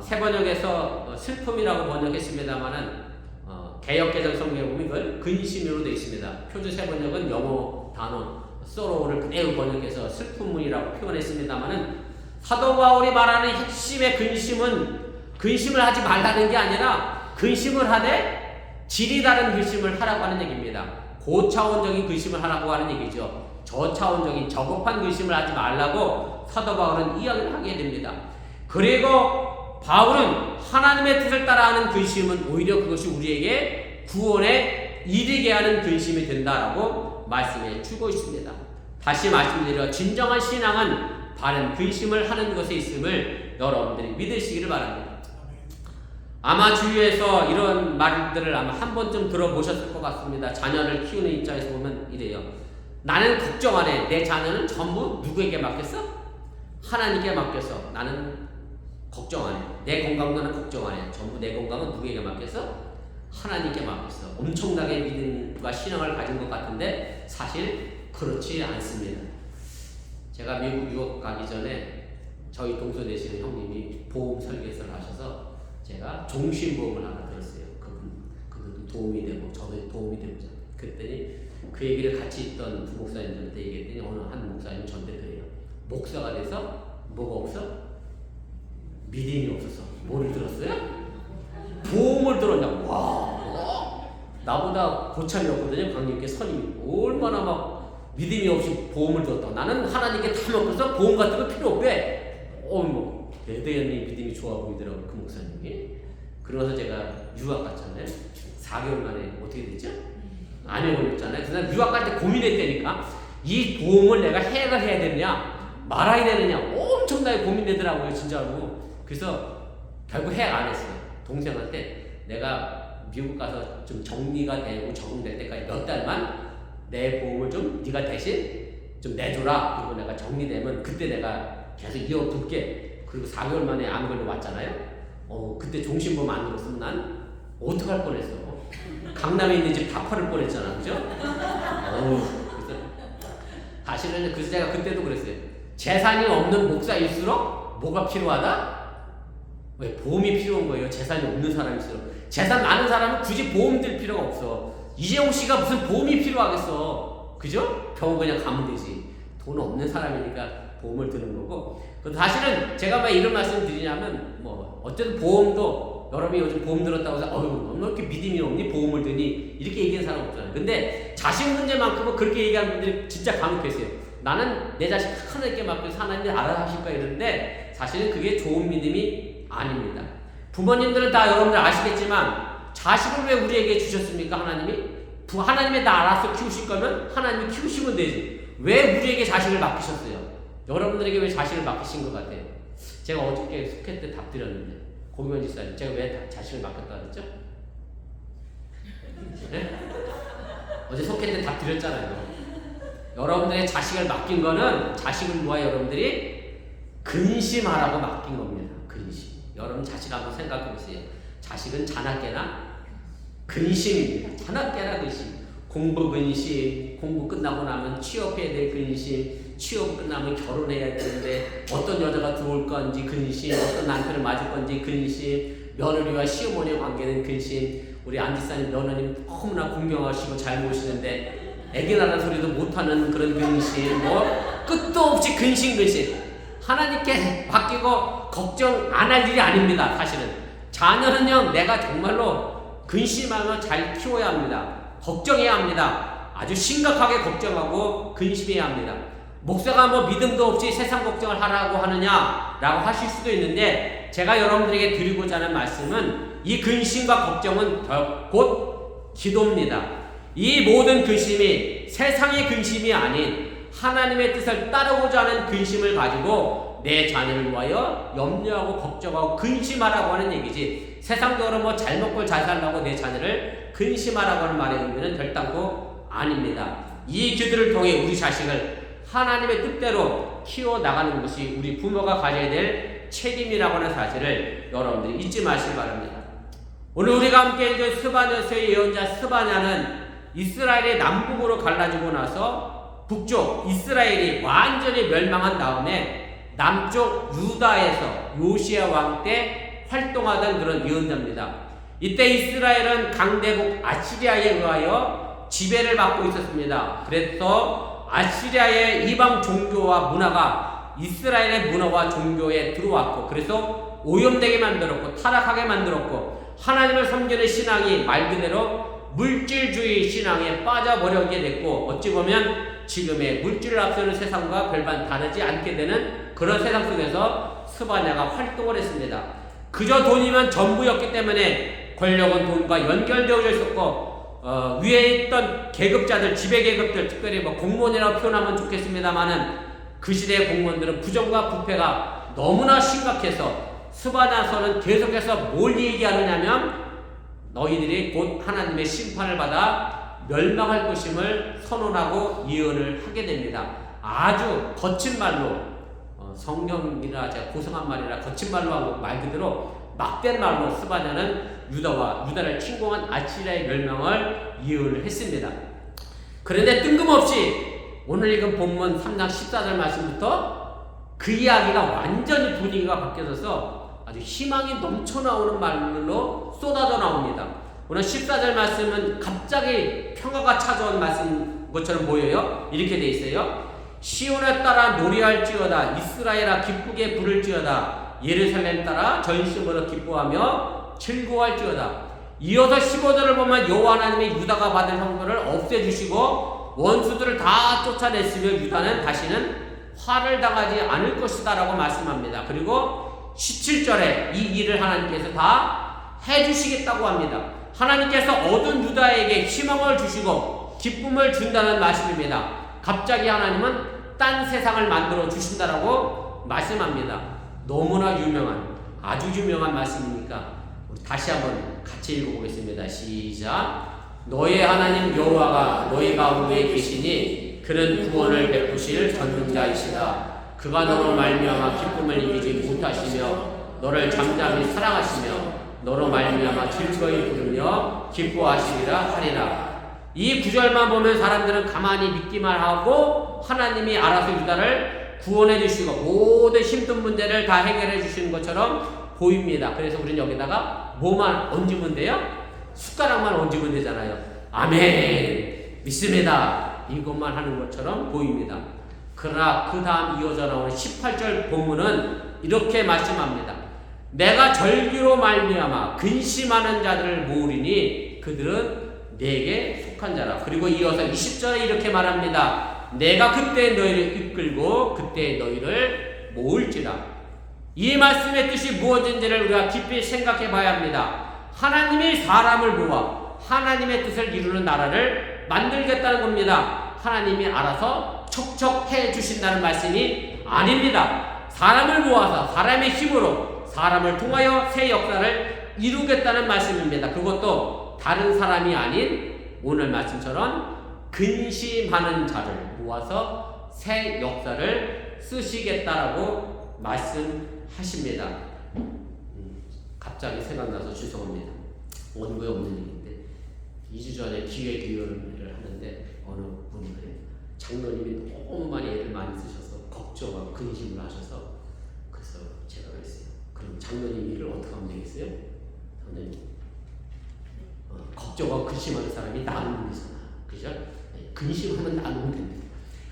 새 번역에서 슬픔이라고 번역했습니다만은 개역개정 성경에 보면 이걸 근심으로 되어 있습니다. 표준 새 번역은 영어 단어 sorrow를 그대로 번역해서 슬픔이라고 표현했습니다만은 사도 바울이 말하는 핵심의 근심을 하지 말라는 게 아니라 근심을 하되 질이 다른 근심을 하라고 하는 얘기입니다. 고차원적인 근심을 하라고 하는 얘기죠. 저차원적인 저급한 근심을 하지 말라고 사도 바울은 이야기를 하게 됩니다. 그리고 바울은 하나님의 뜻을 따라하는 근심은 오히려 그것이 우리에게 구원에 이르게 하는 근심이 된다라고 말씀해 주고 있습니다. 다시 말씀드려 진정한 신앙은 바른 근심을 하는 것에 있음을 여러분들이 믿으시기를 바랍니다. 아마 주위에서 이런 말들을 아마 한 번쯤 들어보셨을 것 같습니다. 자녀를 키우는 입장에서 보면 이래요. 나는 걱정 안 해. 내 자녀는 전부 누구에게 맡겼어? 하나님께 맡겼어. 나는 걱정 안 해. 내 건강도 나는 걱정 안 해. 전부 내 건강은 누구에게 맡겼어? 하나님께 맡겼어. 엄청나게 믿음과 신앙을 가진 것 같은데 사실 그렇지 않습니다. 제가 미국 유학 가기 전에 저희 동서 되시는 형님이 보험 설계서를 하셔서 제가 종신보험을 하나 들었어요. 그분도 도움이 되고 저도 도움이 되고 그랬더니 그 얘기를 같이 있던 부목사님들한테 얘기했더니 어느 한 목사님 저한테 그래요. 목사가 돼서 뭐가 없어? 믿음이 없어서. 뭐를 들었어요? 보험을 들었냐고. 와, 나보다 고참이었거든요. 강님께 선임이 얼마나 막 믿음이 없이 보험을 들었다고. 나는 하나님께 다 맡겨서 보험 같은 거 필요 없대. 대단히 믿음이 좋아 보이더라고요. 그 목사님이. 그러면서 제가 유학 갔잖아요. 4개월 만에 어떻게 됐죠? 암에 걸렸잖아요. 그래서 유학 갈 때 고민했다니까. 이 보험을 내가 해야 되느냐 말아야 되느냐 엄청나게 고민되더라고요. 진짜로. 그래서 결국 해약 안 했어요. 동생한테 내가 미국 가서 좀 정리가 되고 적응될 때까지 몇 달만 내 보험을 좀 네가 대신 좀 내줘라. 그리고 내가 정리되면 그때 내가 계속 이어둘게. 그리고 4개월 만에 암 걸려 왔잖아요. 그때 종신보험 안 들었으면 난 어떡할 뻔했어. 강남에 있는 집 다 팔을 뻔했잖아. 그죠? 그래서 사실은 그래서 제가 그때도 그랬어요. 재산이 없는 목사일수록 뭐가 필요하다? 왜? 보험이 필요한 거예요. 재산이 없는 사람일수록. 재산 많은 사람은 굳이 보험 들 필요가 없어. 이재용 씨가 무슨 보험이 필요하겠어. 그죠? 병원 그냥 가면 되지. 돈 없는 사람이니까 보험을 드는 거고. 사실은 제가 왜 이런 말씀을 드리냐면 어쨌든 보험도 여러분이 요즘 보험 들었다고 해서 너 이렇게 믿음이 없니? 보험을 드니? 이렇게 얘기하는 사람 없잖아요. 근데 자식 문제만큼은 그렇게 얘기하는 분들이 진짜 간혹 계세요. 나는 내 자식 하나님께 맡겨서 하나님이 알아서 하실까 이러는데 사실은 그게 좋은 믿음이 아닙니다. 부모님들은 다 여러분들 아시겠지만 자식을 왜 우리에게 주셨습니까? 하나님이 나 알아서 키우실 거면 하나님이 키우시면 되지. 왜 우리에게 자식을 맡기셨어요? 여러분들에게 왜 자식을 맡기신 것 같아요? 제가 어저께 속회 때 답 드렸는데 고기만 집사님 제가 왜 자식을 맡겼다 그랬죠? 네? 어제 속회 때 답 드렸잖아요. 여러분들의 자식을 맡긴 거는 자식을 위하여 여러분들이 근심하라고 맡긴 겁니다. 근심. 여러분 자식 한번 생각해 보세요. 자식은 자나깨나 근심입니다. 자나깨나 근심. 공부 근심, 공부 끝나고 나면 취업해야 될 근심, 취업 끝나면 결혼해야 되는데 어떤 여자가 들어올 건지 근심, 어떤 남편을 맞을 건지 근심, 며느리와 시어머니의 관계는 근심. 우리 안지사님 며느님 너무나 공경하시고 잘 모시는데 애기 낳는 소리도 못하는 그런 근심, 뭐 끝도 없이 근심. 하나님께 맡기고 걱정 안 할 일이 아닙니다. 사실은 자녀는요, 내가 정말로 근심하며 잘 키워야 합니다. 걱정해야 합니다. 아주 심각하게 걱정하고 근심해야 합니다. 목사가 뭐 믿음도 없이 세상 걱정을 하라고 하느냐라고 하실 수도 있는데, 제가 여러분들에게 드리고자 하는 말씀은 이 근심과 걱정은 곧 기도입니다. 이 모든 근심이 세상의 근심이 아닌 하나님의 뜻을 따르고자 하는 근심을 가지고 내 자녀를 위하여 염려하고 걱정하고 근심하라고 하는 얘기지, 세상적으로 뭐 잘 먹고 잘 살라고 내 자녀를 근심하라고 하는 말의 의미는 결단코 아닙니다. 이 기도를 통해 우리 자식을 하나님의 뜻대로 키워나가는 것이 우리 부모가 가져야 될 책임이라고 하는 사실을 여러분들이 잊지 마시기 바랍니다. 오늘 우리가 함께 읽은 스바냐서의 예언자 스바냐는 이스라엘의 남북으로 갈라지고 나서 북쪽 이스라엘이 완전히 멸망한 다음에 남쪽 유다에서 요시야 왕 때 활동하던 그런 예언자입니다. 이때 이스라엘은 강대국 아시리아에 의하여 지배를 받고 있었습니다. 그래서 아시리아의 이방 종교와 문화가 이스라엘의 문화와 종교에 들어왔고, 그래서 오염되게 만들었고 타락하게 만들었고, 하나님을 섬기는 신앙이 말 그대로 물질주의 신앙에 빠져버리게 됐고, 어찌 보면 지금의 물질을 앞서는 세상과 별반 다르지 않게 되는 그런 세상 속에서 스바냐가 활동을 했습니다. 그저 돈이면 전부였기 때문에 권력은 돈과 연결되어 있었고, 위에 있던 계급자들, 지배계급들, 특별히 뭐 공무원이라고 표현하면 좋겠습니다만은 그 시대의 공무원들은 부정과 부패가 너무나 심각해서 스바냐서는 계속해서 뭘 얘기하느냐면 너희들이 곧 하나님의 심판을 받아 멸망할 것임을 선언하고 예언을 하게 됩니다. 아주 거친 말로, 성경이라 제가 고성한 말이라 거친 말로 하고 말 그대로 막된 말로 스바냐는 유다를 침공한 아시리아의 멸망을 예언을 했습니다. 그런데 뜬금없이 오늘 읽은 본문 3장 14절 말씀부터 그 이야기가 완전히 분위기가 바뀌어져서 아주 희망이 넘쳐나오는 말로 쏟아져 나옵니다. 오늘 14절 말씀은 갑자기 평화가 찾아온 말씀 것처럼 보여요. 이렇게 돼 있어요. 시온에 따라 노래할지어다, 이스라엘아 기쁘게 부를지어다, 예루살렘 따라 전심으로 기뻐하며 즐거워할지어다. 이어서 15절을 보면 여호와 하나님이 유다가 받은 형벌을 없애주시고 원수들을 다 쫓아냈으며 유다는 다시는 화를 당하지 않을 것이다 라고 말씀합니다. 그리고 17절에 이 일을 하나님께서 다 해주시겠다고 합니다. 하나님께서 얻은 유다에게 희망을 주시고 기쁨을 준다는 말씀입니다. 갑자기 하나님은 딴 세상을 만들어 주신다라고 말씀합니다. 너무나 유명한, 아주 유명한 말씀이니까 우리 다시 한번 같이 읽어보겠습니다. 시작. 너의 하나님 여호와가 너희 가운데 계시니 그는 구원을 베푸실 전능자이시다. 그가 너로 말미암아 기쁨을 이기지 못하시며 너를 잠잠히 사랑하시며 너로 말미암아 즐거이 부르며 기뻐하시리라 하리라. 이 구절만 보면 사람들은 가만히 믿기만 하고 하나님이 알아서 유다를 구원해 주시고 모든 힘든 문제를 다 해결해 주시는 것처럼 보입니다. 그래서 우리는 여기다가 뭐만 얹으면 돼요? 숟가락만 얹으면 되잖아요. 아멘, 믿습니다, 이것만 하는 것처럼 보입니다. 그러나 그 다음 이어져 나오는 18절 본문은 이렇게 말씀합니다. 내가 절기로 말미암아 근심하는 자들을 모으리니 그들은 내게 속한 자라. 그리고 이어서 20절에 이렇게 말합니다. 내가 그때 너희를 이끌고 그때 너희를 모을지라. 이 말씀의 뜻이 무엇인지를 우리가 깊이 생각해 봐야 합니다. 하나님이 사람을 모아 하나님의 뜻을 이루는 나라를 만들겠다는 겁니다. 하나님이 알아서 척척해 주신다는 말씀이 아닙니다. 사람을 모아서 사람의 힘으로 사람을 통하여 새 역사를 이루겠다는 말씀입니다. 그것도 다른 사람이 아닌 오늘 말씀처럼 근심하는 자를 모아서 새 역사를 쓰시겠다라고 말씀하십니다. 갑자기 생각나서 죄송합니다. 원고에 없는 얘기인데 2주 전에 기획위원회를 하는데 어느 분이 그래요. 장로님이 너무 많이 애를 많이 쓰셔서 걱정하고 근심을 하셔서 그래서 제가 그랬어요. 그럼 장로님 일을 어떻게 하면 되겠어요? 장로님 걱정하고 근심하는 사람이 나누는 거잖아. 그죠? 근심하면 나누면 됩니다.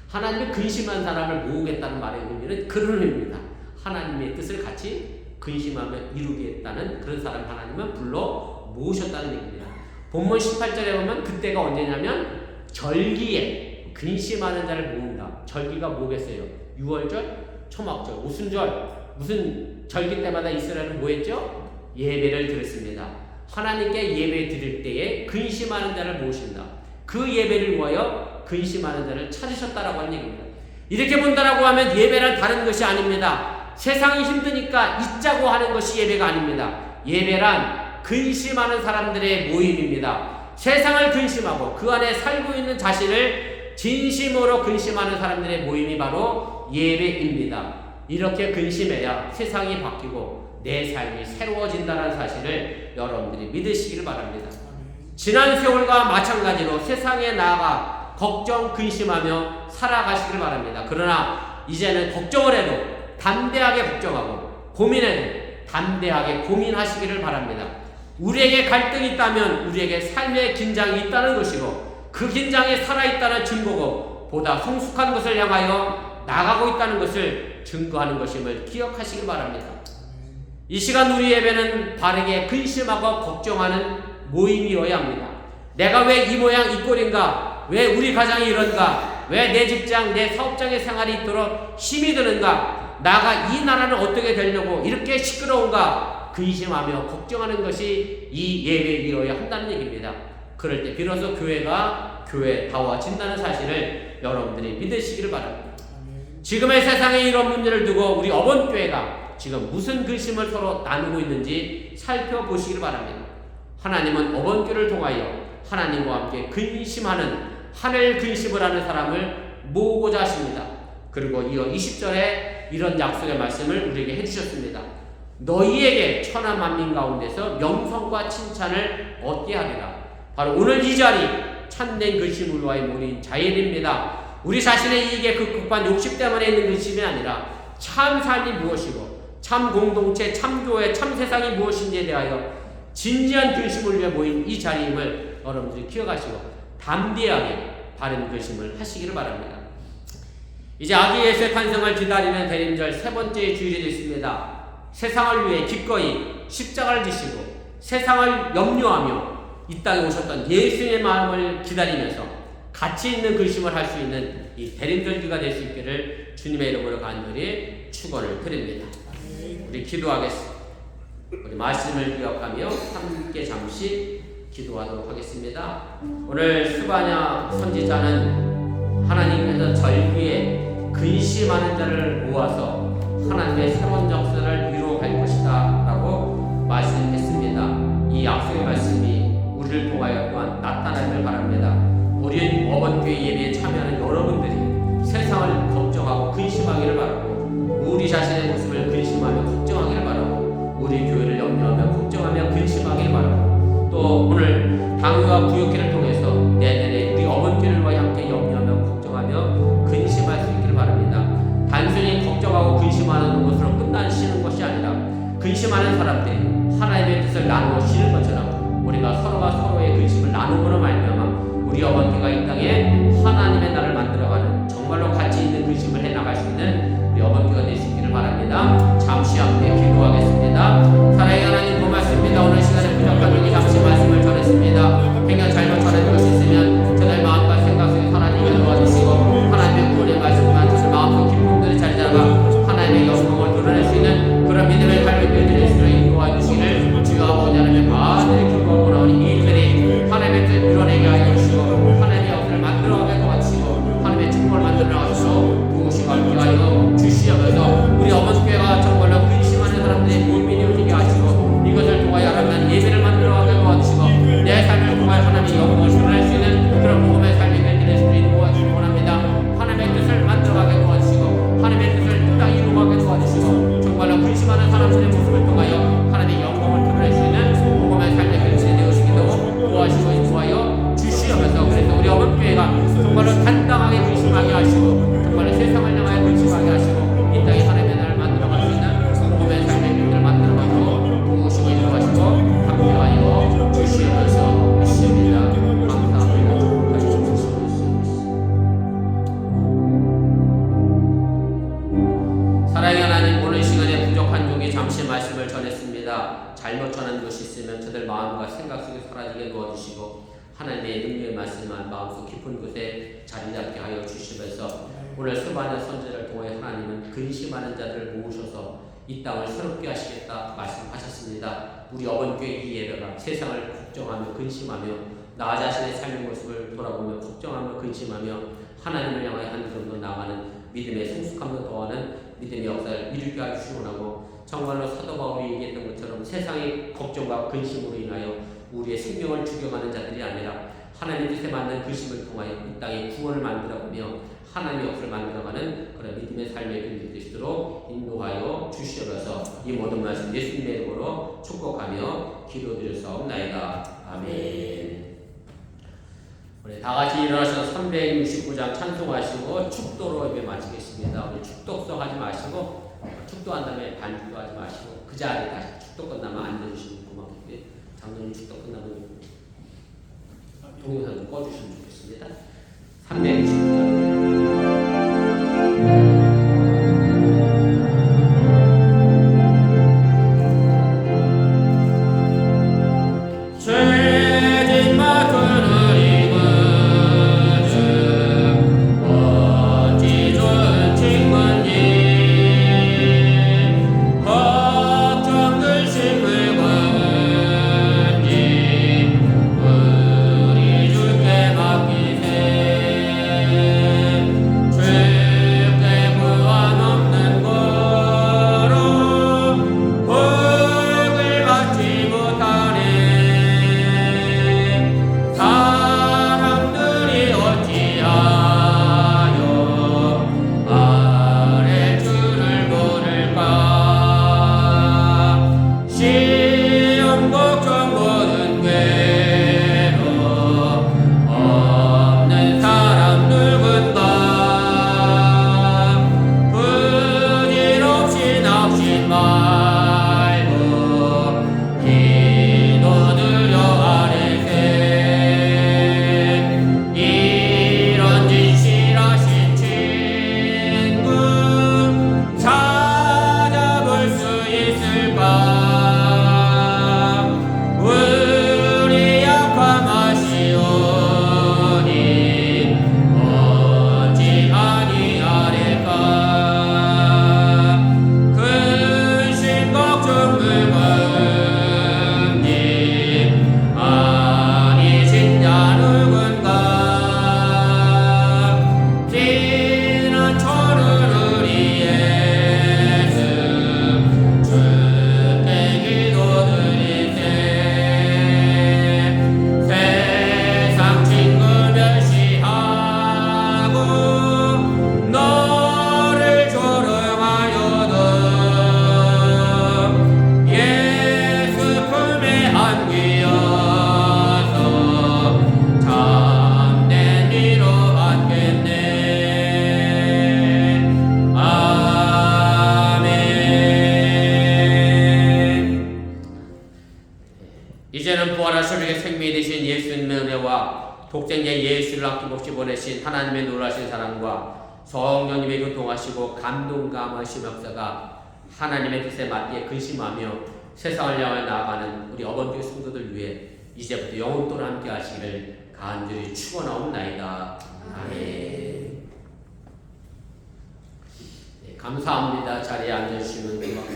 하나님의 근심한 사람을 모으겠다는 말의 의미는 그런 의미입니다. 하나님의 뜻을 같이 근심하며 이루겠다는 그런 사람 하나님은 불러 모으셨다는 얘기입니다. 본문 18절에 보면 그때가 언제냐면 절기에 근심하는 자를 모은다. 절기가 뭐겠어요? 6월절, 초막절, 오순절. 무슨 절기 때마다 이스라엘은 뭐 했죠? 예배를 드렸습니다. 하나님께 예배 드릴 때에 근심하는 자를 모으신다. 그 예배를 위하여 근심하는 자를 찾으셨다라고 하는 얘기입니다. 이렇게 본다라고 하면 예배란 다른 것이 아닙니다. 세상이 힘드니까 잊자고 하는 것이 예배가 아닙니다. 예배란 근심하는 사람들의 모임입니다. 세상을 근심하고 그 안에 살고 있는 자신을 진심으로 근심하는 사람들의 모임이 바로 예배입니다. 이렇게 근심해야 세상이 바뀌고 내 삶이 새로워진다는 사실을 여러분들이 믿으시길 바랍니다. 지난 세월과 마찬가지로 세상에 나아가 걱정, 근심하며 살아가시길 바랍니다. 그러나 이제는 걱정을 해도 담대하게 걱정하고 고민해도 담대하게 고민하시기를 바랍니다. 우리에게 갈등이 있다면 우리에게 삶의 긴장이 있다는 것이고 그 긴장이 살아있다는 증거고 보다 성숙한 것을 향하여 나가고 있다는 것을 증거하는 것임을 기억하시길 바랍니다. 이 시간 우리 예배는 바르게 근심하고 걱정하는 모임이어야 합니다. 내가 왜 이 모양 이 꼴인가? 왜 우리 가정이 이런가? 왜 내 직장, 내 사업장의 생활이 있도록 힘이 드는가? 나가 이 나라는 어떻게 되려고 이렇게 시끄러운가? 근심하며 걱정하는 것이 이 예배이어야 한다는 얘기입니다. 그럴 때 비로소 교회가 교회다워진다는 사실을 여러분들이 믿으시기를 바랍니다. 지금의 세상에 이런 문제를 두고 우리 어번교회가 지금 무슨 근심을 서로 나누고 있는지 살펴보시기를 바랍니다. 하나님은 어번교를 통하여 하나님과 함께 근심하는 하늘 근심을 하는 사람을 모으고자 하십니다. 그리고 이어 20절에 이런 약속의 말씀을 우리에게 해주셨습니다. 너희에게 천하 만민 가운데서 명성과 칭찬을 얻게 하리라. 바로 오늘 이 자리 참된 근심을 위하여 모인 자연입니다. 우리 자신의 이익에 급급한 욕심 때문에 있는 근심이 아니라 참 삶이 무엇이고 참 공동체, 참 교회, 참 세상이 무엇인지에 대하여 진지한 근심을 위해 모인 이 자리임을 여러분들이 기억하시고 담대하게 바른 근심을 하시기를 바랍니다. 이제 아기 예수의 탄생을 기다리는 대림절 세 번째 주일이 됐습니다. 세상을 위해 기꺼이 십자가를 지시고 세상을 염려하며 이 땅에 오셨던 예수의 마음을 기다리면서 가치 있는 근심을 할 수 있는 이 대림절기가 될 수 있기를 주님의 이름으로 간절히 축원을 드립니다. 우리 기도하겠습니다. 우리 말씀을 기억하며 함께 잠시 기도하도록 하겠습니다. 오늘 스바냐 선지자는 하나님께서 절기에 근심하는 자를 모아서 하나님의 새로운 역사를 이루어갈 것이다 라고 말씀했습니다. 이 약속의 말씀이 우리를 통하여 또한 나타나기를 바랍니다. 우리 어번교회 예배에 참여하는 여러분들이 세상을 걱정하고 근심하기를 바라고 우리 자신의 모습을 근심하며 걱정하기를 바라고 우리 교회를 염려하며 걱정하며 근심하기를 바라고 또 오늘 당회와 부역회를 통해서 내년에 우리 어번교회와 함께 염려하며 걱정하며 근심할 수 있기를 바랍니다. 단순히 걱정하고 근심하는 것으로 끝나시는 것이 아니라 근심하는 사람들이 하나님의 뜻을 나누시는 것처럼 우리가 서로가 서로의 근심을 나누므로 말미암아 우리 어번교회가 이 땅에 하나님의 나라를 만들어가는 정말로 가치 있는 근심을 해나갈 수 있는 우리 어번교회가 될 수 있기를 바랍니다. 잠시 함께 기도하겠습니다. 사랑의 하나님 고맙습니다. 오늘 시간에 부족한 우리 잠시 말씀을 전했습니다. 행여 잘못 전해진 것이 있으면 저들 마음과 생각 속에 하나님을 도와주시고 하나님의 구원의 말씀만 저들 마음속 기쁨들을 잘 잡아 하나님의 영광을 드러낼 수 있는 그런 믿음의 삶을 되드릴 수 있도록 인도해 주시기를 주여 아버지 하나님의 많은 기뻐하고 나오니 이 일들이 하나님의 뜻 이뤄내게 하여 주시고 하나님의 역사를 만들어가게 도와주시고 하나님의 축복을 만들어 나가시고 도우시고 함께하여 잘못 전한 것이 있으면 저들 마음과 생각 속에 사라지게 도와주시고 하나님의 능력의 말씀만 마음속 깊은 곳에 자리 잡게 하여 주시면서 오늘 수많은 선지자를 통해 하나님은 근심하는 자들을 모으셔서 이 땅을 새롭게 하시겠다 말씀하셨습니다. 우리 어번교회 이 예배가 세상을 걱정하며 근심하며 나 자신의 삶의 모습을 돌아보며 걱정하며 근심하며 하나님을 향하여 한 걸음 더 나아가는 믿음의 성숙함을 더하는 믿음의 역사를 이루게 하시기 원하고 정말로 사도 바울이 얘기했던 것처럼 세상의 걱정과 근심으로 인하여 우리의 생명을 죽여가는 자들이 아니라 하나님 뜻에 맞는 근심을 통하여 이 땅에 구원을 만들어가며 하나님의 역사를 만들어가는 그런 믿음의 삶의 길이 되시도록 인도하여 주시옵소서. 이 모든 말씀 예수님의 이름으로 축복하며 기도드렸사옵나이다. 아멘. 우리 다같이 일어나셔서 369장 찬송하시고 축도로 예배 마치겠습니다. 우리 축도성 하지 마시고 축도한 다음에 반주도 하지 마시고 그 자리에 다시 축도 끝나면 앉아주시면 고맙겠고요. 장로님 축도 끝나면 동영상 좀 꺼주시면 좋겠습니다. 369장 이제는 부활하신 우리의 생명이 되신 예수님의 은혜와 독생자 예수를 아낌없이 보내신 하나님의 놀라신 사랑과 성령님의 교통하시고 감동 감화하신 역사가 하나님의 뜻에 맞게 근심하며 세상을 향해 나아가는 우리 어번교회 성도들 위해 이제부터 영원토록 함께 하시기를 간절히 축원하옵나이다. 아멘. 감사합니다. 자리에 앉으시면